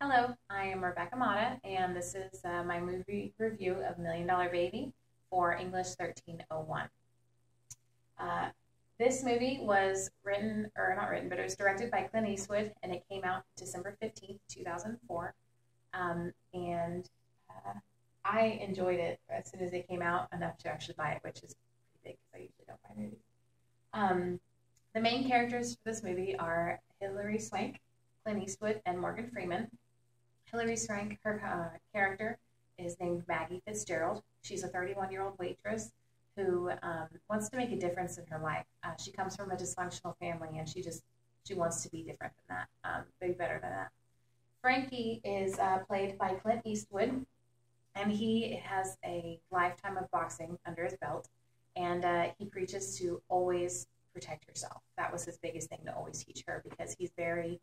Hello, I am Rebecca Mata, and this is my movie review of Million Dollar Baby for English 1301. Uh, this movie was written, or not written, but it was directed by Clint Eastwood, and it came out December 15th, 2004. And I enjoyed it as soon as it came out, enough to actually buy it, which is pretty big because I usually don't buy movies. The main characters for this movie are Hilary Swank, Clint Eastwood, and Morgan Freeman. Hilary Swank, her character, is named Maggie Fitzgerald. She's a 31-year-old waitress who wants to make a difference in her life. She comes from a dysfunctional family, and she wants to be different than that, be better than that. Frankie is played by Clint Eastwood, and he has a lifetime of boxing under his belt, and he preaches to always protect yourself. That was his biggest thing, to always teach her, because he's very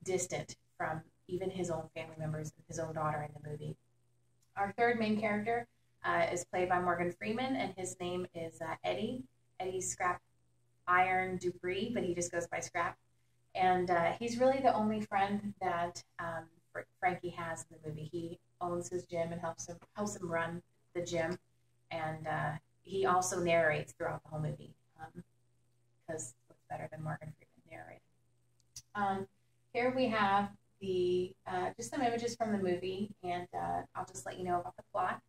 distant from even his own family members and his own daughter in the movie. Our third main character is played by Morgan Freeman, and his name is Eddie. Eddie Scrap Iron Dupree, but he just goes by Scrap. And he's really the only friend that Frankie has in the movie. He owns his gym and helps him run the gym, and he also narrates throughout the whole movie because what's better than Morgan Freeman narrating? Here we have the just some images from the movie, and I'll just let you know about the plot.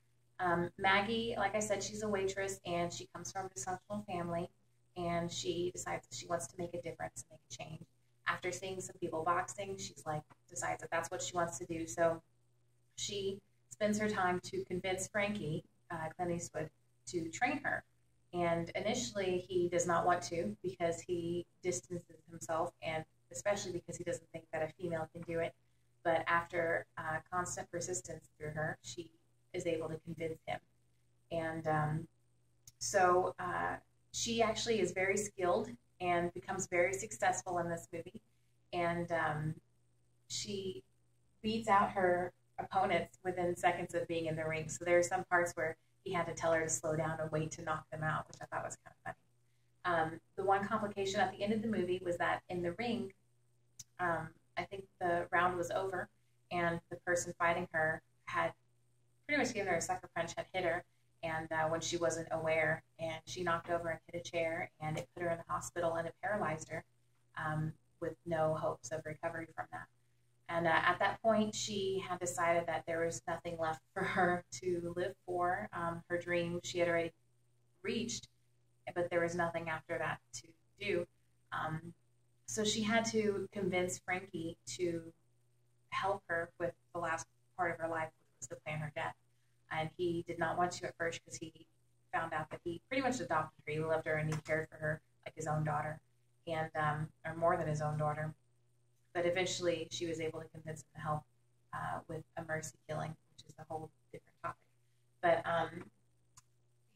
Maggie, like I said, she's a waitress, and she comes from a dysfunctional family, and she decides that she wants to make a difference and make a change. After seeing some people boxing, decides that that's what she wants to do. So she spends her time to convince Frankie, Clint Eastwood, to train her. And initially, he does not want to, because he distances himself, and especially because he doesn't think that a female can do it. But after constant persistence through her, she is able to convince him. And so she actually is very skilled and becomes very successful in this movie. And she beats out her opponents within seconds of being in the ring. So there are some parts where he had to tell her to slow down and wait to knock them out, which I thought was kind of funny. The one complication at the end of the movie was that in the ring, I think the round was over, and the person fighting her had pretty much given her a sucker punch, had hit her, and when she wasn't aware, and she knocked over and hit a chair, and it put her in the hospital, and it paralyzed her with no hopes of recovery from that. And at that point, she had decided that there was nothing left for her to live for. Her dream she had already reached, but there was nothing after that to do. So she had to convince Frankie to help her with the last part of her life, which was to plan her death. And he did not want to at first, because he found out that he pretty much adopted her. He loved her and he cared for her like his own daughter, and or more than his own daughter. But eventually she was able to convince him to help with a mercy killing, which is a whole different topic. But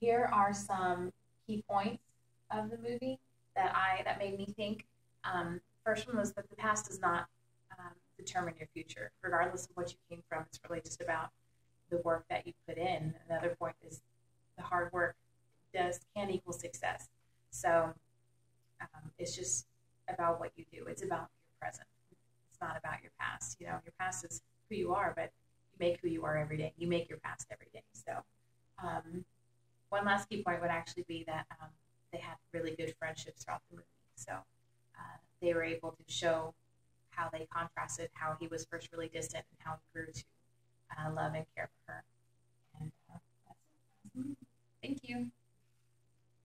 here are some key points of the movie that made me think. First one was that the past does not determine your future, regardless of what you came from. It's really just about the work that you put in. Another point is the hard work can equal success. So it's just about what you do. It's about your present. It's not about your past. You know, your past is who you are, but you make who you are every day. You make your past every day. So one last key point would actually be that they had really good friendships throughout the movie. So they were able to show how they contrasted, how he was first really distant and how he grew to love and care for her. And that's it. Thank you.